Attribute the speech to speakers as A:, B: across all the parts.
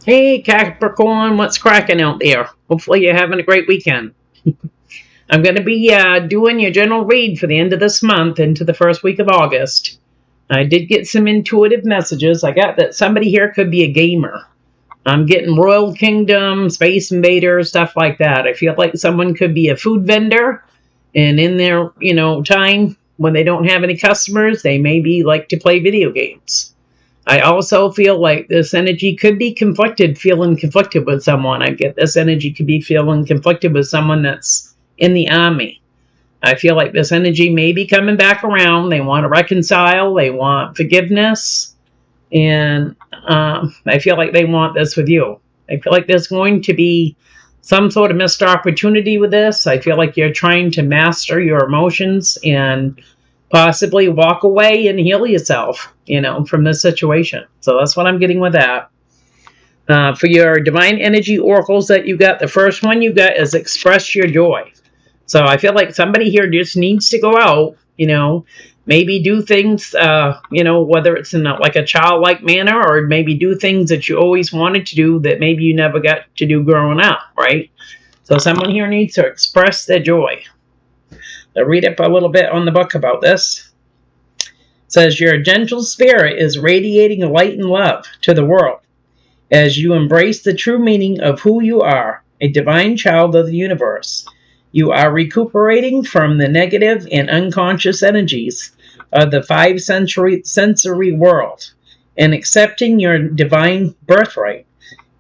A: Hey, Capricorn, what's cracking out there? Hopefully you're having a great weekend. I'm going to be doing your general read for the end of this month into the first week of August. I did get some intuitive messages. I got that somebody here could be a gamer. I'm getting Royal Kingdom, Space Invader, stuff like that. I feel like someone could be a food vendor, and in their, time when they don't have any customers, they maybe like to play video games. I also feel like this energy could be conflicted, feeling conflicted with someone. I get this energy could be feeling conflicted with someone that's in the army. I feel like this energy may be coming back around. They want to reconcile. They want forgiveness. And I feel like they want this with you. I feel like there's going to be some sort of missed opportunity with this. I feel like you're trying to master your emotions and possibly walk away and heal yourself, from this situation. So that's what I'm getting with that. For your divine energy oracles that you got, the first one you got is express your joy. So I feel like somebody here just needs to go out, maybe do things, whether it's in like a childlike manner, or maybe do things that you always wanted to do that maybe you never got to do growing up, right? So someone here needs to express their joy. I'll read up a little bit on the book about this. It says, your gentle spirit is radiating light and love to the world as you embrace the true meaning of who you are, a divine child of the universe. You are recuperating from the negative and unconscious energies of the five sensory world and accepting your divine birthright.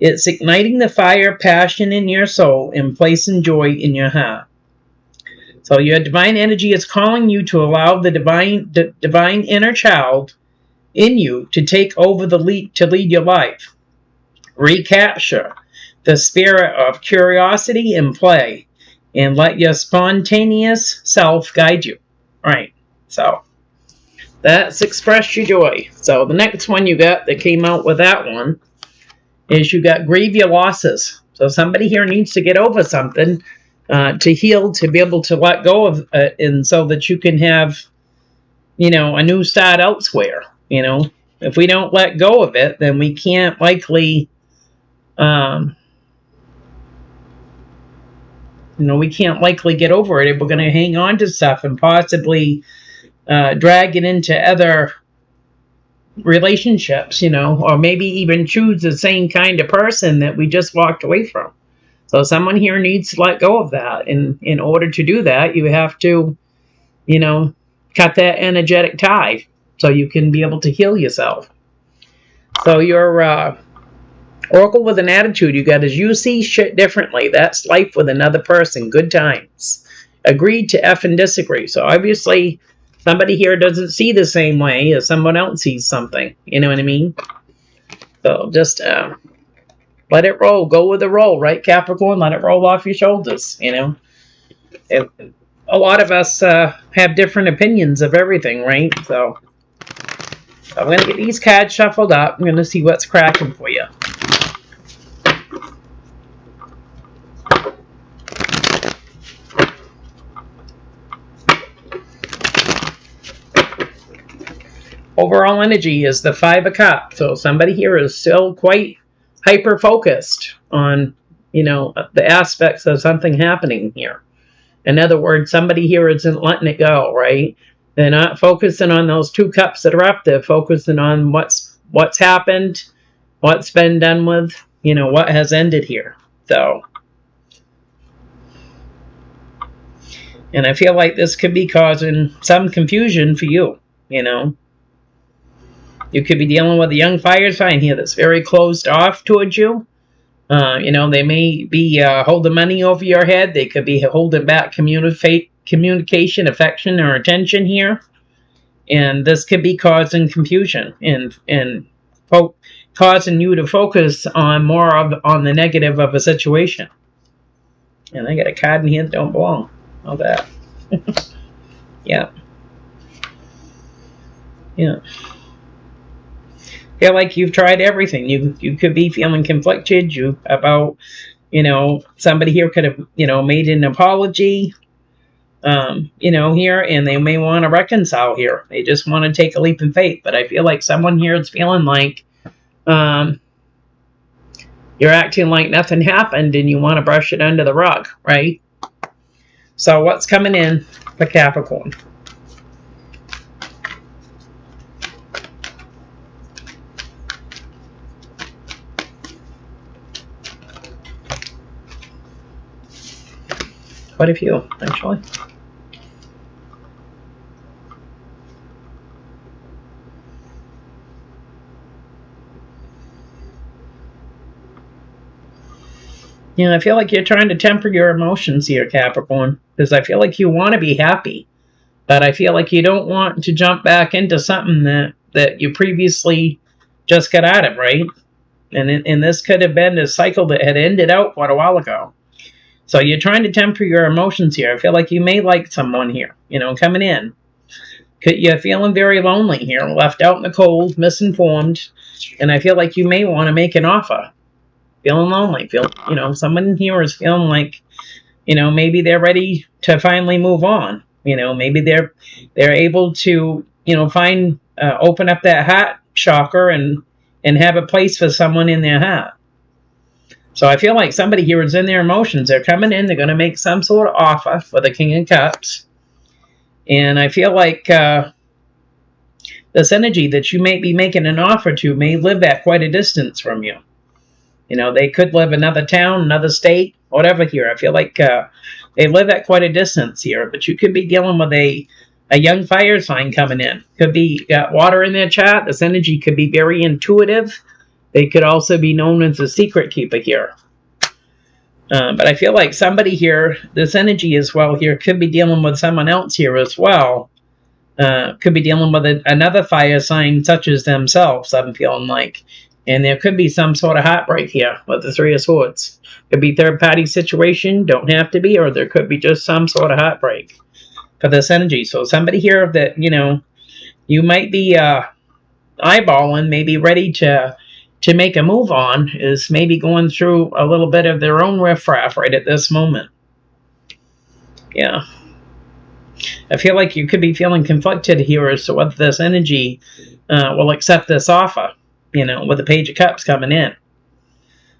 A: It's igniting the fire passion in your soul and placing joy in your heart. So your divine energy is calling you to allow the divine inner child in you to take over to lead your life. Recapture the spirit of curiosity and play, and let your spontaneous self guide you. Right. So that's express your joy. So the next one you got that came out with that one is you got grieve your losses. So somebody here needs to get over something. To heal, to be able to let go of it, and so that you can have, a new start elsewhere. If we don't let go of it, then we can't likely, we can't likely get over it if we're going to hang on to stuff and possibly drag it into other relationships, or maybe even choose the same kind of person that we just walked away from. So someone here needs to let go of that. And in order to do that, you have to, cut that energetic tie so you can be able to heal yourself. So your oracle with an attitude you got is you see shit differently. That's life with another person. Good times. Agreed to F and disagree. So obviously somebody here doesn't see the same way as someone else sees something. You know what I mean? So just... let it roll. Go with the roll, right, Capricorn? Let it roll off your shoulders, A lot of us have different opinions of everything, right? So I'm going to get these cards shuffled up. I'm going to see what's cracking for you. Overall energy is the Five of Cups. So somebody here is still quite hyper-focused on, the aspects of something happening here. In other words, somebody here isn't letting it go, right? They're not focusing on those two cups that are up. They're focusing on what's happened, what's been done with, what has ended here. So, and I feel like this could be causing some confusion for you, You could be dealing with a young fire sign here that's very closed off towards you. They may be holding money over your head. They could be holding back communication, affection, or attention here. And this could be causing confusion and causing you to focus on more on the negative of a situation. And I got a card in here that don't belong. All that. Yeah. Yeah. Feel like you've tried everything. You could be feeling conflicted about, somebody here could have, made an apology, here, and they may want to reconcile here. They just want to take a leap of faith. But I feel like someone here is feeling like, You're acting like nothing happened and you want to brush it under the rug, right? So what's coming in for Capricorn? Quite a few, actually. Yeah, I feel like you're trying to temper your emotions here, Capricorn, because I feel like you want to be happy, but I feel like you don't want to jump back into something that you previously just got out of, right? And this could have been a cycle that had ended out quite a while ago. So you're trying to temper your emotions here. I feel like you may like someone here, coming in. You're feeling very lonely here, left out in the cold, misinformed, and I feel like you may want to make an offer. Feeling lonely, someone here is feeling like, maybe they're ready to finally move on. Maybe they're able to, find, open up that heart chakra and have a place for someone in their heart. So I feel like somebody here is in their emotions. They're coming in, they're going to make some sort of offer for the King of Cups. And I feel like this energy that you may be making an offer to may live at quite a distance from you. They could live another town, another state, whatever here. I feel like they live at quite a distance here, but you could be dealing with a young fire sign coming in. Could be got water in their chart. This energy could be very intuitive. They could also be known as a secret keeper here. But I feel like somebody here, this energy as well here, could be dealing with someone else here as well. Could be dealing with another fire sign such as themselves, I'm feeling like. And there could be some sort of heartbreak here with the Three of Swords. Could be third-party situation, don't have to be, or there could be just some sort of heartbreak for this energy. So somebody here that, you might be eyeballing, maybe ready to make a move on, is maybe going through a little bit of their own riffraff right at this moment. Yeah. I feel like you could be feeling conflicted here as to whether this energy will accept this offer. With the Page of Cups coming in.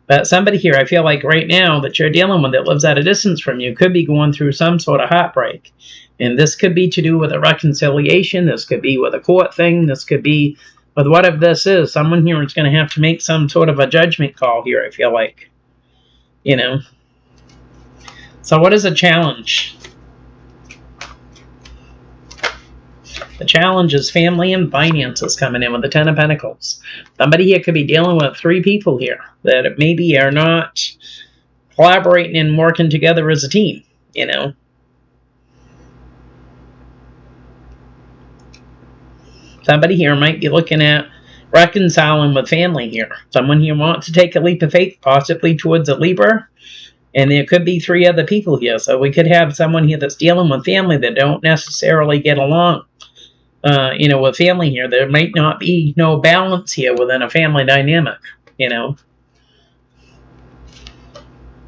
A: But somebody here, I feel like right now that you're dealing with that lives at a distance from you could be going through some sort of heartbreak. And this could be to do with a reconciliation. This could be with a court thing. This could be with whatever this is. Someone here is going to have to make some sort of a judgment call here, I feel like. So what is a challenge? The challenge is family and finances coming in with the Ten of Pentacles. Somebody here could be dealing with three people here that maybe are not collaborating and working together as a team, Somebody here might be looking at reconciling with family here. Someone here wants to take a leap of faith, possibly towards a Libra. And there could be three other people here. So we could have someone here that's dealing with family that don't necessarily get along. With family here, there might not be no balance here within a family dynamic, Yeah.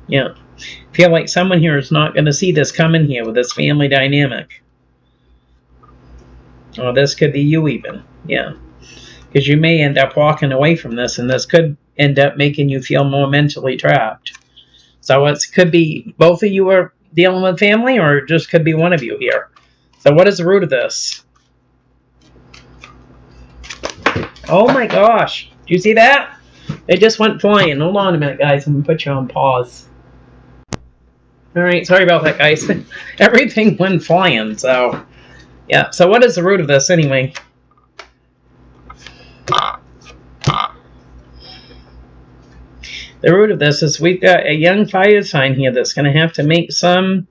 A: I feel like someone here is not going to see this coming here with this family dynamic. Or this could be you even, yeah. Because you may end up walking away from this, and this could end up making you feel more mentally trapped. So it could be both of you are dealing with family, or it just could be one of you here. So what is the root of this? Oh my gosh. Do you see that? It just went flying. Hold on a minute, guys. I'm going to put you on pause. Alright, sorry about that, guys. Everything went flying, so... Yeah, so what is the root of this, anyway? The root of this is we've got a young fire sign here that's going to have to make some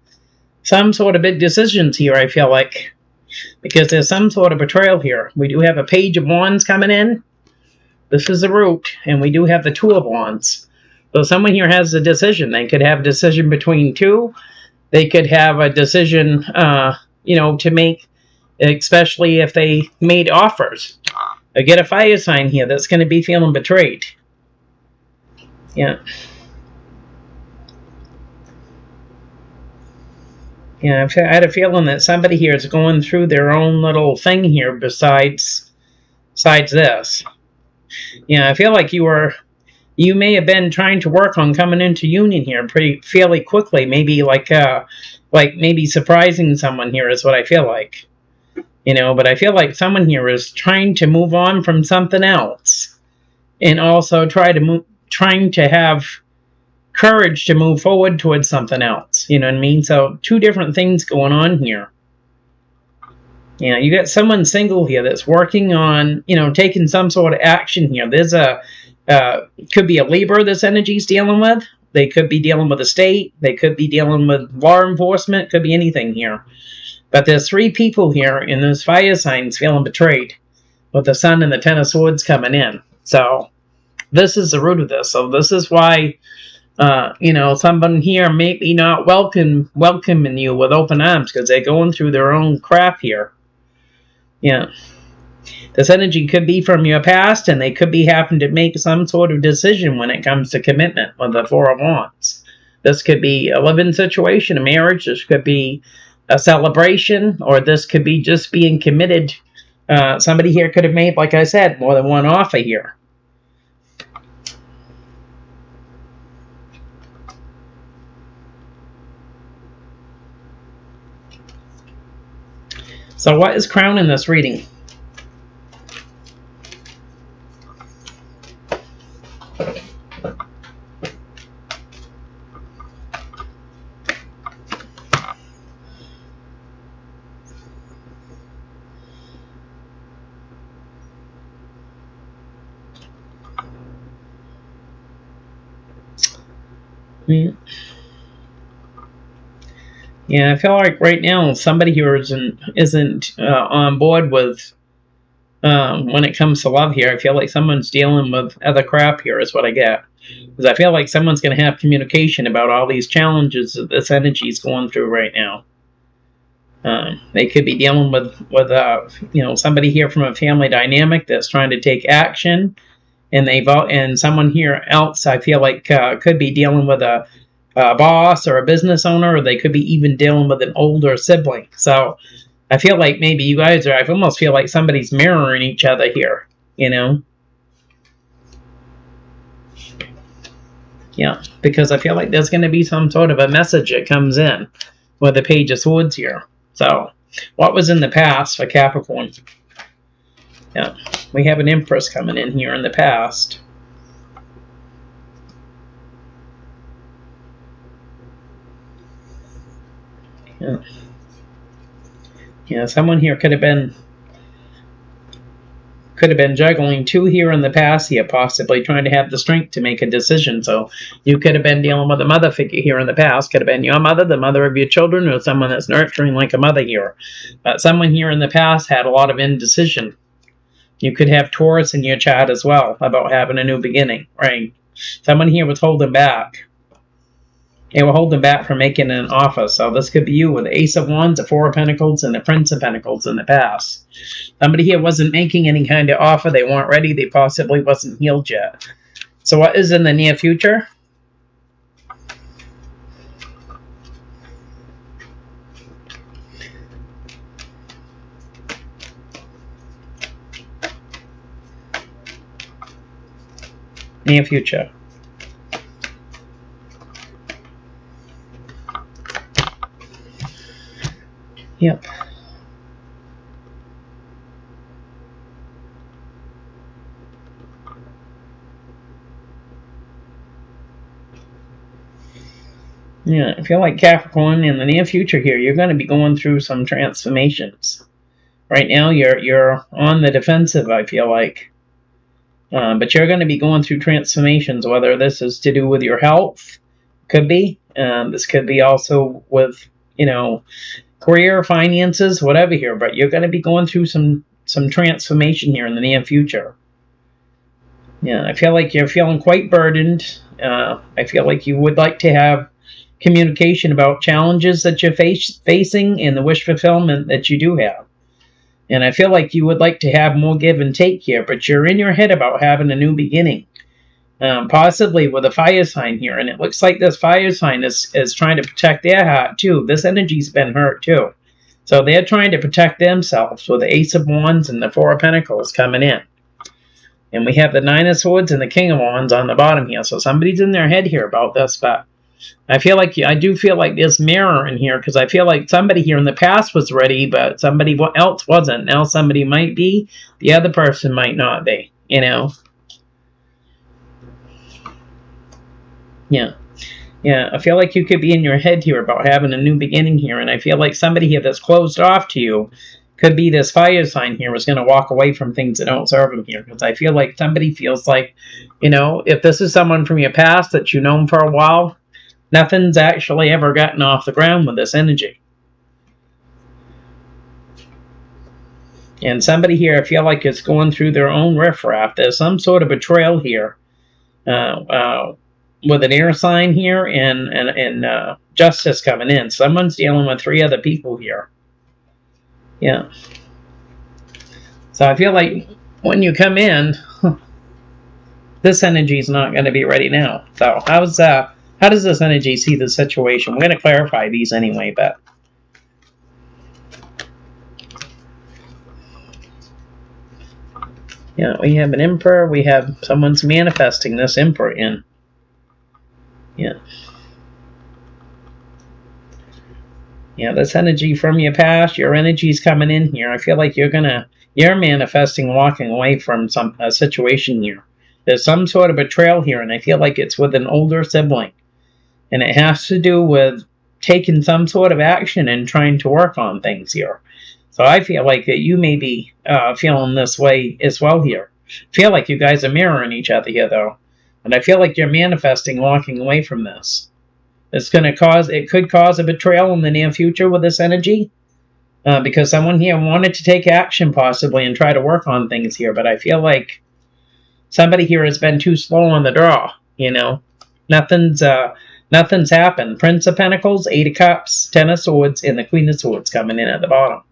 A: sort of big decisions here, I feel like. Because there's some sort of betrayal here. We do have a Page of Wands coming in. This is the root. And we do have the Two of Wands. So someone here has a decision. They could have a decision between two. They could have a decision, to make, especially if they made offers. Or get a fire sign here that's going to be feeling betrayed. Yeah. Yeah, I had a feeling that somebody here is going through their own little thing here besides this. Yeah, I feel like you were you may have been trying to work on coming into union here fairly quickly. Maybe like maybe surprising someone here is what I feel like. But I feel like someone here is trying to move on from something else, and also trying to have courage to move forward towards something else. You know what I mean? So two different things going on here. You got someone single here that's working on, taking some sort of action here. There's could be a Libra this energy's dealing with. They could be dealing with the state. They could be dealing with law enforcement. Could be anything here. But there's 3 people here in those fire signs feeling betrayed, with the Sun and the Ten of Swords coming in. So this is the root of this. So this is why, someone here may be not welcoming you with open arms, because they're going through their own crap here. Yeah. This energy could be from your past, and they could be having to make some sort of decision when it comes to commitment with the 4 of Wands. This could be a living situation, a marriage. This could be a celebration, or this could be just being committed. Somebody here could have made, like I said, more than one offer here. So what is crowning this reading? Yeah, I feel like right now somebody here isn't on board with when it comes to love here. I feel like someone's dealing with other crap here is what I get. Because I feel like someone's going to have communication about all these challenges that this energy is going through right now. They could be dealing with somebody here from a family dynamic that's trying to take action, and someone here else I feel like could be dealing with a boss or a business owner, or they could be even dealing with an older sibling. So I feel like maybe you guys I almost feel like somebody's mirroring each other here, Yeah, because I feel like there's going to be some sort of a message that comes in with the Page of Swords here. So what was in the past for Capricorn? Yeah, we have an Empress coming in here in the past. Yeah, someone here could have been juggling 2 here in the past here, possibly trying to have the strength to make a decision. So you could have been dealing with a mother figure here in the past. Could have been your mother, the mother of your children, or someone that's nurturing like a mother here. But someone here in the past had a lot of indecision. You could have Taurus in your chart as well about having a new beginning, right? Someone here was holding back. They were holding back from making an offer. So this could be you with the Ace of Wands, the 4 of Pentacles, and the Prince of Pentacles in the past. Somebody here wasn't making any kind of offer. They weren't ready. They possibly wasn't healed yet. So what is in the near future? Near future. Yep. Yeah, I feel like Capricorn in the near future here, you're going to be going through some transformations. Right now, you're on the defensive, I feel like. But you're going to be going through transformations, whether this is to do with your health, could be. This could be also with, career, finances, whatever here. But you're going to be going through some transformation here in the near future. Yeah, I feel like you're feeling quite burdened. I feel like you would like to have communication about challenges that you're facing and the wish fulfillment that you do have. And I feel like you would like to have more give and take here, but you're in your head about having a new beginning. Possibly with a fire sign here. And it looks like this fire sign is trying to protect their heart too. This energy's been hurt too. So they're trying to protect themselves with the Ace of Wands and the 4 of Pentacles coming in. And we have the Nine of Swords and the King of Wands on the bottom here. So somebody's in their head here about this, but I do feel like there's mirror in here, because I feel like somebody here in the past was ready, but somebody else wasn't. Now somebody might be, the other person might not be, you know. Yeah. Yeah, I feel like you could be in your head here about having a new beginning here, and I feel like somebody here that's closed off to you could be this fire sign here is going to walk away from things that don't serve them here, because I feel like somebody feels like, you know, if this is someone from your past that you've known for a while, nothing's actually ever gotten off the ground with this energy. And somebody here, I feel like, is going through their own riffraff. There's some sort of betrayal here with an air sign here and justice coming in. Someone's dealing with 3 other people here. Yeah. So I feel like when you come in, this energy is not going to be ready now. So how does this energy see the situation? We're going to clarify these anyway, but yeah, we have an Emperor. We have someone's manifesting this Emperor in. Yeah. Yeah, this energy from your past, your energy's coming in here. I feel like you're manifesting walking away from a situation here. There's some sort of betrayal here, and I feel like it's with an older sibling. And it has to do with taking some sort of action and trying to work on things here. So I feel like that you may be feeling this way as well here. I feel like you guys are mirroring each other here, though. And I feel like you're manifesting walking away from this. It could cause a betrayal in the near future with this energy. Because someone here wanted to take action possibly and try to work on things here. But I feel like somebody here has been too slow on the draw, you know. Nothing's happened. Prince of Pentacles, 8 of Cups, 10 of Swords, and the Queen of Swords coming in at the bottom.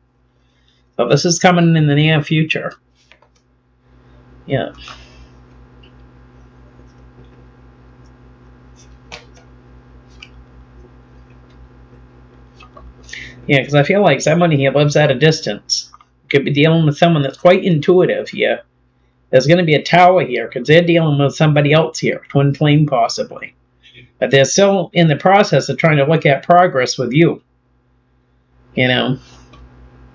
A: So this is coming in the near future. Yeah. Yeah, because I feel like somebody here lives at a distance. Could be dealing with someone that's quite intuitive here. There's going to be a tower here, because they're dealing with somebody else here, twin flame possibly. But they're still in the process of trying to look at progress with you. You know?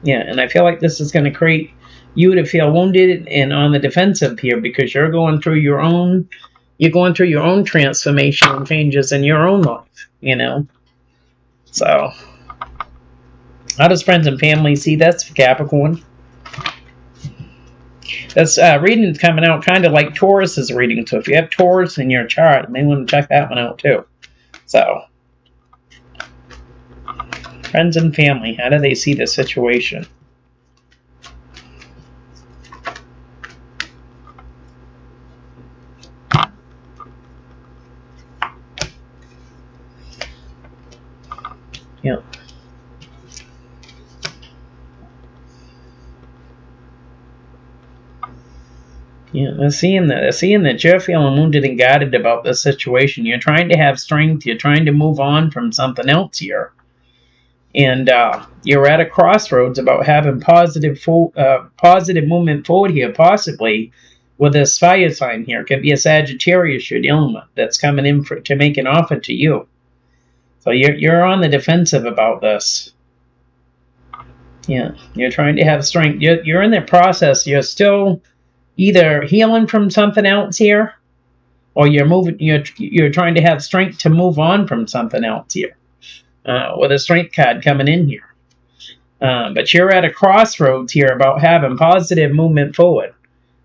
A: Yeah, and I feel like this is going to create you to feel wounded and on the defensive here, because you're going through your own transformation and changes in your own life, you know? So how does friends and family see this for Capricorn? This reading's coming out kind of like Taurus's reading. So if you have Taurus in your chart, you may want to check that one out too. So, friends and family, how do they see this situation? Yeah. Yeah, I'm seeing that you're feeling wounded and guarded about this situation. You're trying to have strength. You're trying to move on from something else here. And you're at a crossroads about having positive movement forward here, possibly with this fire sign here. It could be a Sagittarius you're dealing with that's coming in to make an offer to you. So you're on the defensive about this. Yeah, you're trying to have strength. You're in that process. You're still either healing from something else here, or you're trying to have strength to move on from something else here, with a strength card coming in here. But you're at a crossroads here about having positive movement forward.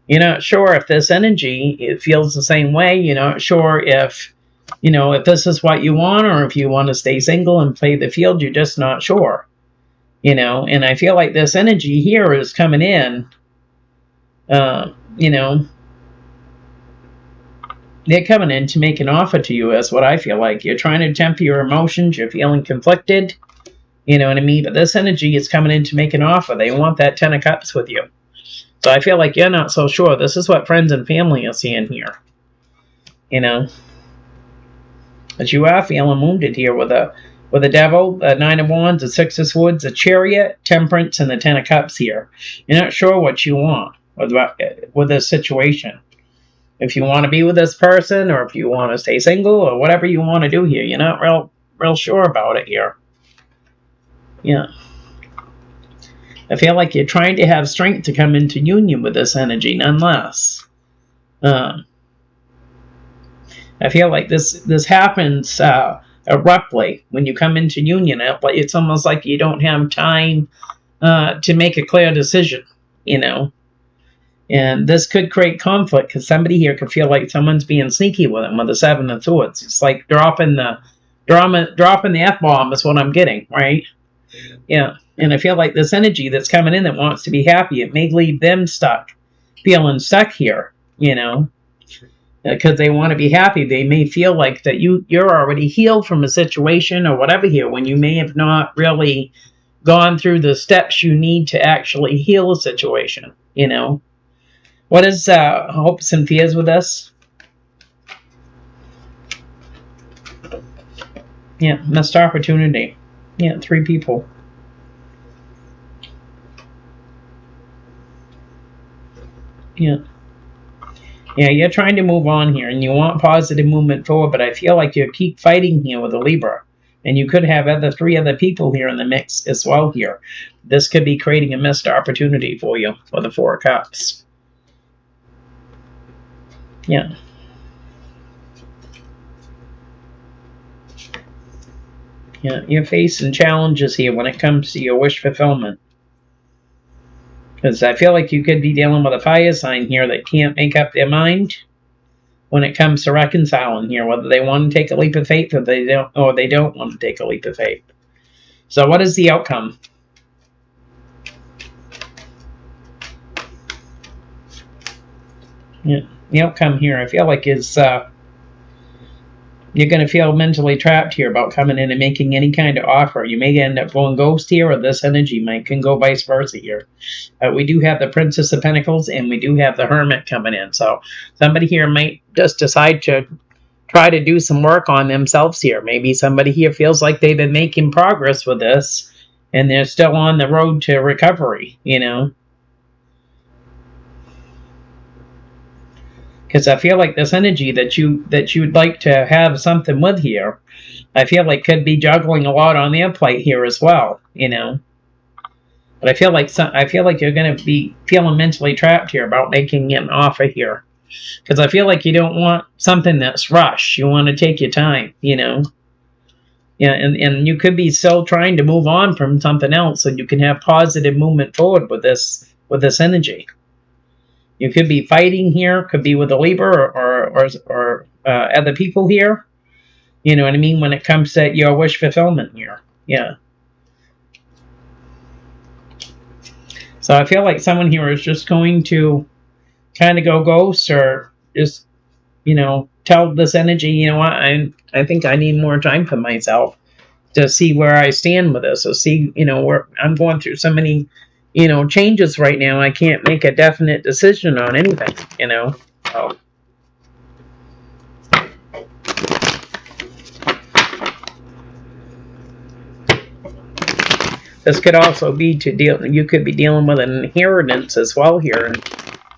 A: You're not sure if this energy, it feels the same way. You're not sure if this is what you want, or if you want to stay single and play the field. You're just not sure. And I feel like this energy here is coming in. They're coming in to make an offer to you, is what I feel like. You're trying to temper your emotions. You're feeling conflicted. You know what I mean? But this energy is coming in to make an offer. They want that 10 of Cups with you. So I feel like you're not so sure. This is what friends and family are seeing here. But you are feeling wounded here with a Devil, a 9 of Wands, a 6 of Swords, a Chariot, Temperance, and the 10 of Cups here. You're not sure what you want with this situation. if you want to be with this person, or if you want to stay single, or whatever you want to do here. You're not real sure about it here. Yeah. I feel like you're trying to have strength to come into union with this energy, none less. I feel like this happens abruptly when you come into union. It's almost like you don't have time to make a clear decision, you know. And this could create conflict because somebody here could feel like someone's being sneaky with them with the Seven of Swords. It's like dropping the F-bomb is what I'm getting, right? Yeah. And I feel like this energy that's coming in that wants to be happy, it may leave them feeling stuck here, you know, because they want to be happy. They may feel like that you're already healed from a situation or whatever here, when you may have not really gone through the steps you need to actually heal a situation, you know. What is hopes and fears with this? Yeah, missed opportunity. Yeah, 3 people. Yeah. Yeah, you're trying to move on here, and you want positive movement forward, but I feel like you keep fighting here with a Libra. And you could have 3 other people here in the mix as well here. This could be creating a missed opportunity for you with the 4 of Cups. Yeah. Yeah, you're facing challenges here when it comes to your wish fulfillment. Because I feel like you could be dealing with a fire sign here that can't make up their mind when it comes to reconciling here, whether they want to take a leap of faith or they don't want to take a leap of faith. So what is the outcome? Yeah, the outcome here, I feel like, is you're going to feel mentally trapped here about coming in and making any kind of offer. You may end up going ghost here, or this energy can go vice versa here. We do have the Princess of Pentacles, and we do have the Hermit coming in. So somebody here might just decide to try to do some work on themselves here. Maybe somebody here feels like they've been making progress with this, and they're still on the road to recovery, you know. Because I feel like this energy that you'd like to have something with here, I feel like could be juggling a lot on their plate here as well, you know. But I feel like you're going to be feeling mentally trapped here about making an offer here, because I feel like you don't want something that's rushed. You want to take your time, you know. Yeah, and you could be still trying to move on from something else, so you can have positive movement forward with this energy. You could be fighting here, could be with a Libra or other people here. You know what I mean? When it comes to your wish fulfillment here. Yeah. So I feel like someone here is just going to kind of go ghost, or just, you know, tell this energy, you know what, I think I need more time for myself to see where I stand with this. So see, you know, where I'm going through so many, you know, changes right now. I can't make a definite decision on anything, you know. So this could also be you could be dealing with an inheritance as well here,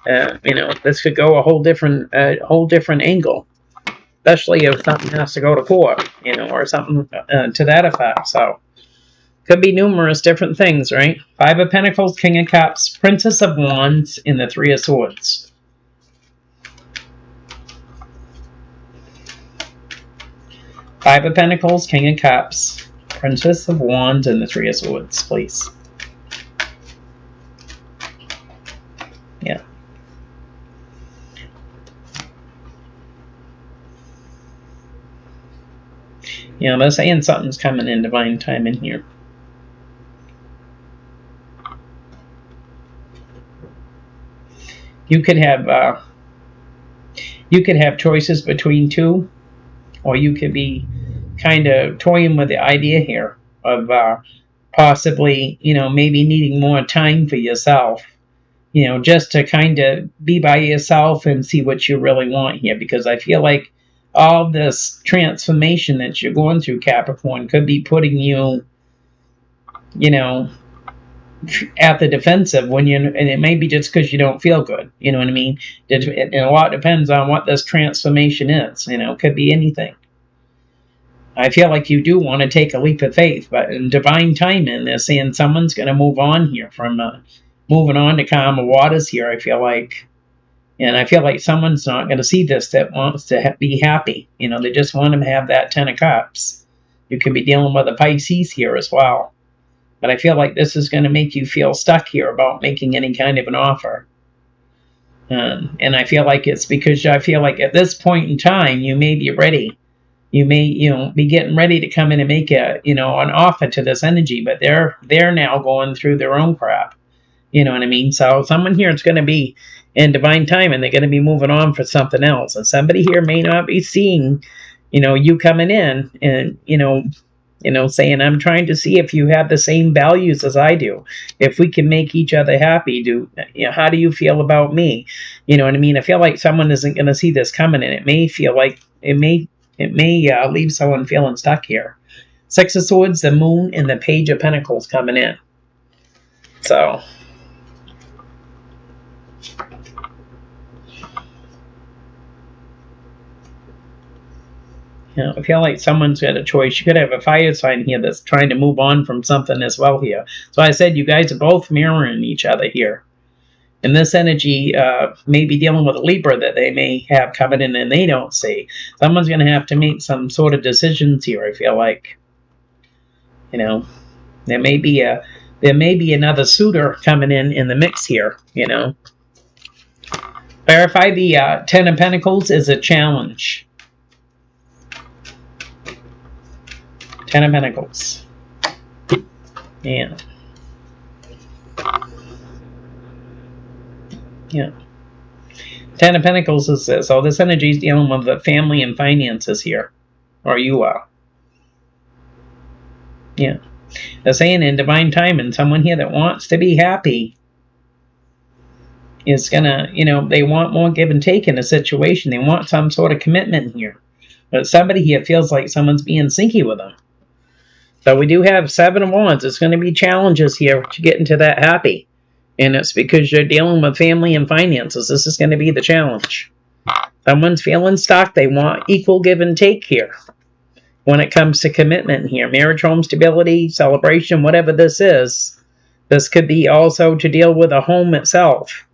A: and you know, this could go a whole different angle, especially if something has to go to court, you know, or something to that effect. So could be numerous different things, right? 5 of Pentacles, King of Cups, Princess of Wands, and the 3 of Swords. Five of Pentacles, King of Cups, Princess of Wands, and the 3 of Swords, please. Yeah. Yeah, they're saying something's coming in divine time in here. You could have choices between 2, or you could be kind of toying with the idea here of possibly, you know, maybe needing more time for yourself, you know, just to kind of be by yourself and see what you really want here. Because I feel like all this transformation that you're going through, Capricorn, could be putting you, you know, at the defensive when you, and it may be just because you don't feel good. You know what I mean? And a lot depends on what this transformation is. You know, it could be anything. I feel like you do want to take a leap of faith, but in divine timing, they're saying someone's going to move on here from moving on to calmer waters here. I feel like, and I feel like someone's not going to see this that wants to be happy. You know, they just want to have that 10 of Cups. You could be dealing with a Pisces here as well. But I feel like this is going to make you feel stuck here about making any kind of an offer. And I feel like it's because I feel like at this point in time, you may be ready. You may, be getting ready to come in and make an offer to this energy, but they're now going through their own crap. You know what I mean? So someone here is going to be in divine time, and they're going to be moving on for something else. And somebody here may not be seeing, you coming in and, saying, I'm trying to see if you have the same values as I do. If we can make each other happy, how do you feel about me? You know what I mean? I feel like someone isn't going to see this coming, and it may feel like it may leave someone feeling stuck here. 6 of Swords, the Moon, and the Page of Pentacles coming in. So, I feel like someone's got a choice. You could have a fire sign here that's trying to move on from something as well here. So I said you guys are both mirroring each other here. And this energy may be dealing with a Libra that they may have coming in and they don't see. Someone's going to have to make some sort of decisions here, I feel like. There may be another suitor coming in the mix here, Clarify the 10 of Pentacles is a challenge. 10 of Pentacles. Yeah. Yeah. 10 of Pentacles is this. So this energy is dealing with the family and finances here. Or you are. Yeah. They're saying in divine timing, someone here that wants to be happy is gonna, they want more give and take in a situation. They want some sort of commitment here. But somebody here feels like someone's being sinky with them. So we do have 7 of Wands. It's going to be challenges here to get into that happy. And it's because you're dealing with family and finances. This is going to be the challenge. Someone's feeling stuck. They want equal give and take here. When it comes to commitment here. Marriage, home stability, celebration, whatever this is. This could be also to deal with a home itself.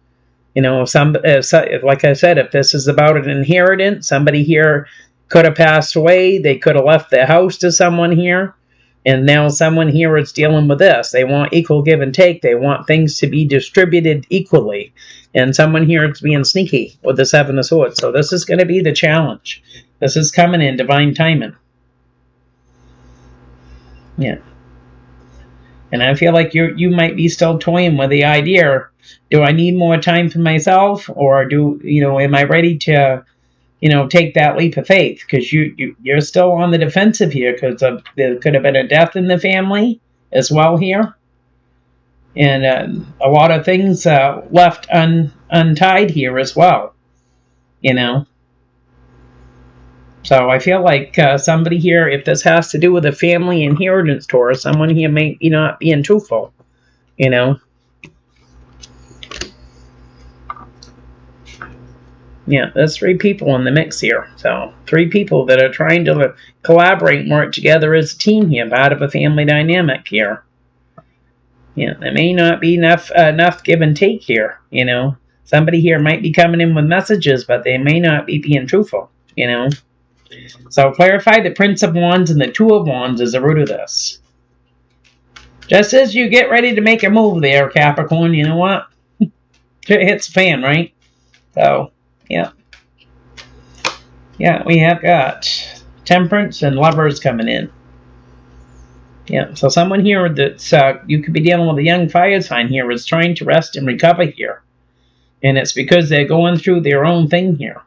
A: Like I said, if this is about an inheritance, somebody here could have passed away. They could have left their house to someone here. And now someone here is dealing with this. They want equal give and take. They want things to be distributed equally. And someone here is being sneaky with the 7 of Swords. So this is going to be the challenge. This is coming in divine timing. Yeah. And I feel like you might be still toying with the idea, do I need more time for myself? Or am I ready to take that leap of faith? Because you're still on the defensive here, because there could have been a death in the family as well here. And a lot of things left untied here as well, So I feel like somebody here, if this has to do with a family inheritance tour, someone here may not being truthful, Yeah, there's 3 people in the mix here. So 3 people that are trying to collaborate and work together as a team here, part of a family dynamic here. Yeah, there may not be enough give and take here, Somebody here might be coming in with messages, but they may not be being truthful, So clarify the Prince of Wands and the 2 of Wands is the root of this. Just as you get ready to make a move there, Capricorn, you know what? It hits the fan, right? So, yeah. Yeah, we have got Temperance and Lovers coming in. Yeah, so someone here that's, you could be dealing with a young fire sign here is trying to rest and recover here. And it's because they're going through their own thing here.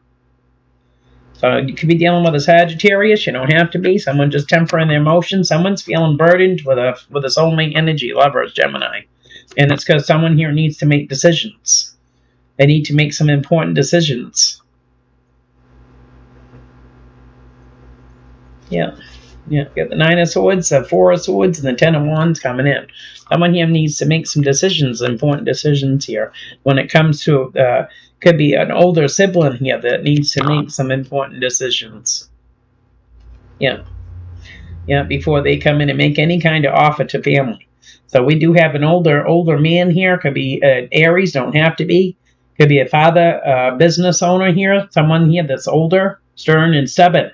A: So you could be dealing with a Sagittarius. You don't have to be. Someone just tempering their emotions. Someone's feeling burdened with a soulmate energy. Lovers, Gemini. And it's because someone here needs to make decisions. They need to make some important decisions. Yeah. Yeah, got the Nine of Swords, the Four of Swords, and the Ten of Wands coming in. Someone here needs to make some decisions, important decisions here. When it comes to, could be an older sibling here that needs to make some important decisions. Yeah. Yeah, before they come in and make any kind of offer to family. So we do have an older man here. Could be Aries, don't have to be. Could be a father, business owner here. Someone here that's older, stern and stubborn.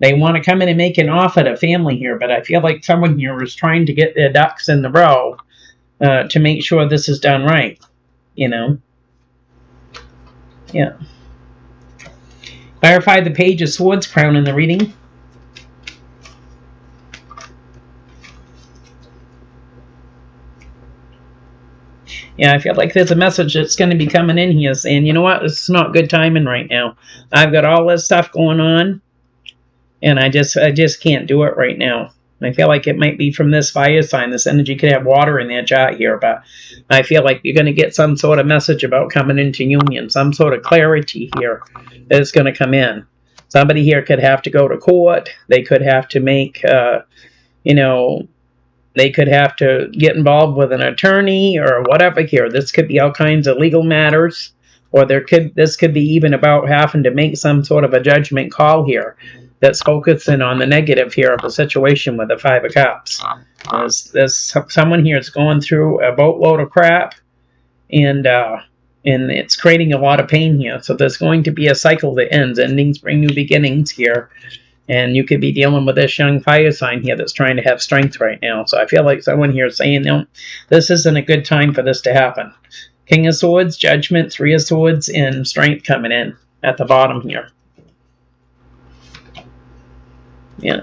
A: They want to come in and make an offer to family here, but I feel like someone here is trying to get their ducks in the row to make sure this is done right, you know? Yeah. Clarify the Page of Swords crown in the reading. Yeah, I feel like there's a message that's going to be coming in here saying, you know what, this is not good timing right now. I've got all this stuff going on, and I just can't do it right now. I feel like it might be from this fire sign. This energy could have water in their chart here, but I feel like you're going to get some sort of message about coming into union, some sort of clarity here that's going to come in. Somebody here could have to go to court. They could have to make, they could have to get involved with an attorney or whatever here. This could be all kinds of legal matters, or this could be even about having to make some sort of a judgment call here that's focusing on the negative here of the situation with the Five of Cups. There's someone here that's going through a boatload of crap, and it's creating a lot of pain here. So there's going to be a cycle that ends. Endings bring new beginnings here. And you could be dealing with this young fire sign here that's trying to have strength right now. So I feel like someone here is saying, no, this isn't a good time for this to happen. King of Swords, Judgment, Three of Swords, and Strength coming in at the bottom here. Yeah.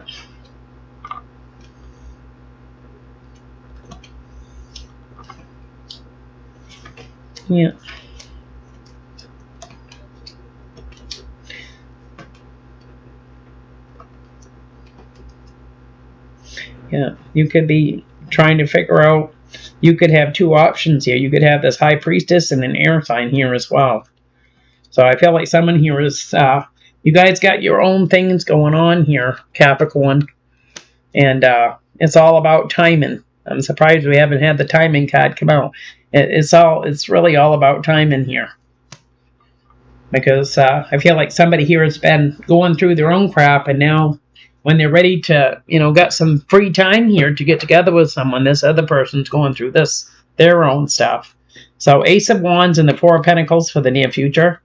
A: Yeah. Yeah, you could be trying to figure out, you could have two options here. You could have this High Priestess and an air sign here as well. So I feel like someone here is, you guys got your own things going on here, Capricorn. And it's all about timing. I'm surprised we haven't had the timing card come out. It's really all about timing here. Because I feel like somebody here has been going through their own crap, and now when they're ready to, got some free time here to get together with someone, this other person's going through their own stuff. So Ace of Wands and the Four of Pentacles for the near future.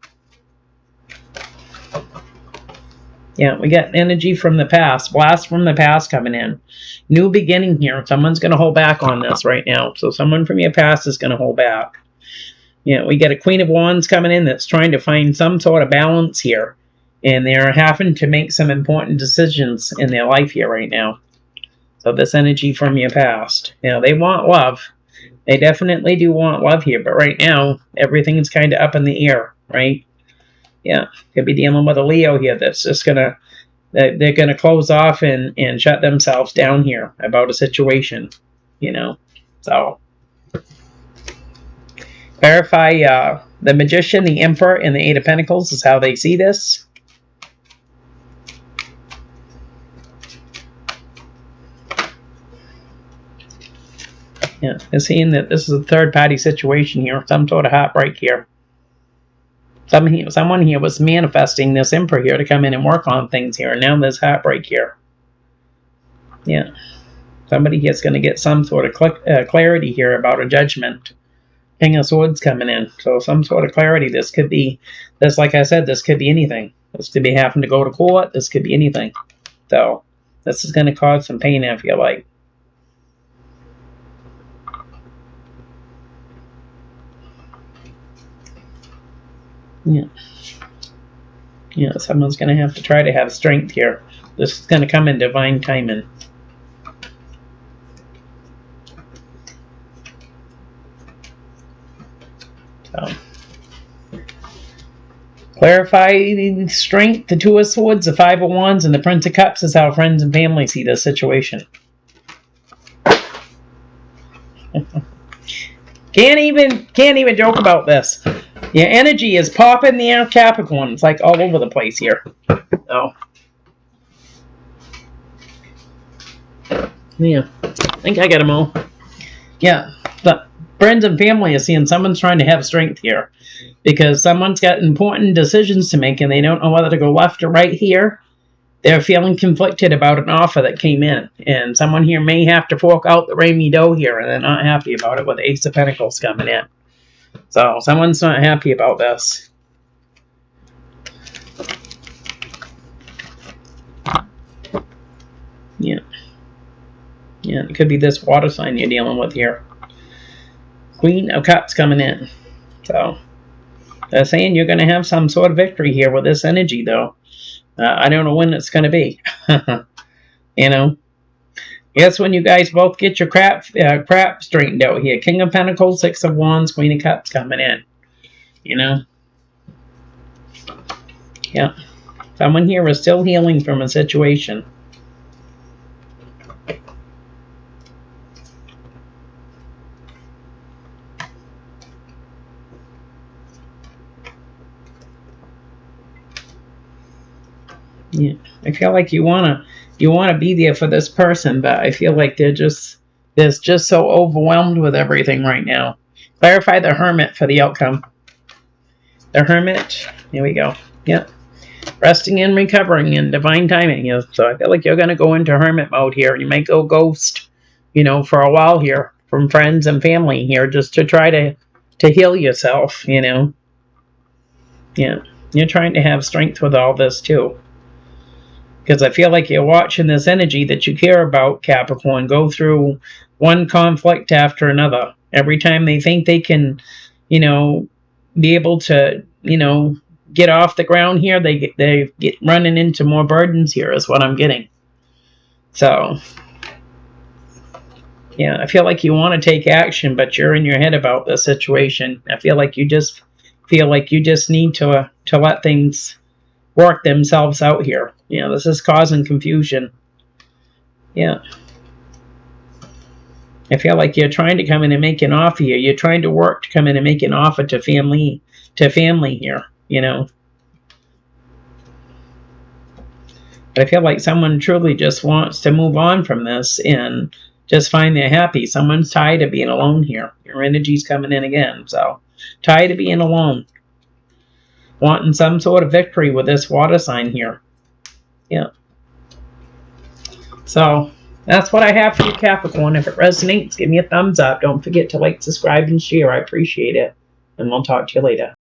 A: Yeah, we got energy from the past, blast from the past coming in. New beginning here. Someone's going to hold back on this right now. So someone from your past is going to hold back. Yeah, we get a Queen of Wands coming in that's trying to find some sort of balance here. And they're having to make some important decisions in their life here right now. So this energy from your past. They want love. They definitely do want love here. But right now, everything's kind of up in the air, right? Yeah, could be dealing with a Leo here that's just they're going to close off and shut themselves down here about a situation, So, verify the Magician, the Emperor, and the Eight of Pentacles is how they see this. Yeah, they're seeing that this is a third-party situation here, some sort of heartbreak here. Someone here was manifesting this Emperor here to come in and work on things here, and now there's heartbreak here. Yeah, somebody here's going to get some sort of clarity here about a judgment. King of Swords coming in, so some sort of clarity. This could be, like I said, this could be anything. This could be having to go to court. This could be anything. So this is going to cause some pain, I feel like. Yeah, someone's going to have to try to have strength here. This is going to come in divine timing. So, clarify the strength, the Two of Swords, the Five of Wands, and the Prince of Cups is how friends and family see this situation. Can't even joke about this. Your energy is popping there, Capricorn. It's like all over the place here. So, Yeah, I think I got them all. Yeah, but friends and family are seeing someone's trying to have strength here because someone's got important decisions to make and they don't know whether to go left or right here. They're feeling conflicted about an offer that came in, and someone here may have to fork out the Rainy dough here, and they're not happy about it with the Ace of Pentacles coming in. So someone's not happy about this. Yeah. Yeah, it could be this water sign you're dealing with here. Queen of Cups coming in. So they're saying you're going to have some sort of victory here with this energy, though. I don't know when it's going to be. You know, guess when you guys both get your crap straightened out here. King of Pentacles, Six of Wands, Queen of Cups coming in. You know, yeah. Someone here is still healing from a situation. Yeah, I feel like you wanna be there for this person, but I feel like they're just so overwhelmed with everything right now. Clarify the Hermit for the outcome. The Hermit. Here we go. Yep. Resting and recovering in divine timing. Yeah, so I feel like you're gonna go into Hermit mode here. You might go ghost, you know, for a while here from friends and family here, just to try to heal yourself. You know. Yeah, you're trying to have strength with all this too. Because I feel like you're watching this energy that you care about, Capricorn, go through one conflict after another. Every time they think they can, you know, be able to, you know, get off the ground here, they get running into more burdens here is what I'm getting. So, yeah, I feel like you want to take action, but you're in your head about the situation. I feel like you just need to let things work themselves out here. You know, this is causing confusion. Yeah. I feel like you're trying to come in and make an offer here. You're trying to work to come in and make an offer to family here, you know. But I feel like someone truly just wants to move on from this and just find they're happy. Someone's tired of being alone here. Your energy's coming in again. So, tired of being alone. Wanting some sort of victory with this water sign here. Yeah. So, that's what I have for you, Capricorn. If it resonates, give me a thumbs up. Don't forget to like, subscribe, and share. I appreciate it. And we'll talk to you later.